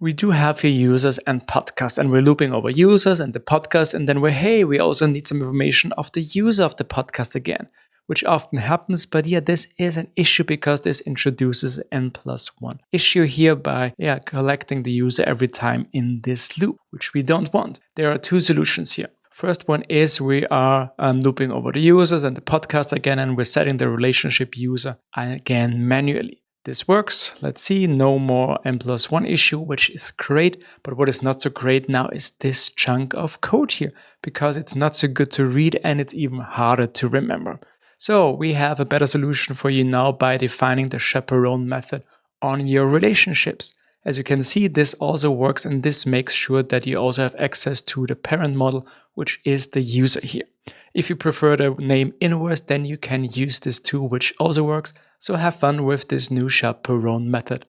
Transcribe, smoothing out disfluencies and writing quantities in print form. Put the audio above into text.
we do have here users and podcasts, and we're looping over users and the podcast, and then we also need some information of the user of the podcast again, which often happens. But yeah, this is an issue because this introduces n+1 issue here by collecting the user every time in this loop, which we don't want. There are two solutions here. First one is we are looping over the users and the podcast again, and we're setting the relationship user again manually. This works. Let's see, no more n+1 issue, which is great. But what is not so great now is this chunk of code here, because it's not so good to read and it's even harder to remember. So we have a better solution for you now by defining the Chaperone method on your relationships. As you can see, this also works, and this makes sure that you also have access to the parent model, which is the user here. If you prefer the name inverse, then you can use this too, which also works. So have fun with this new Chaperone method.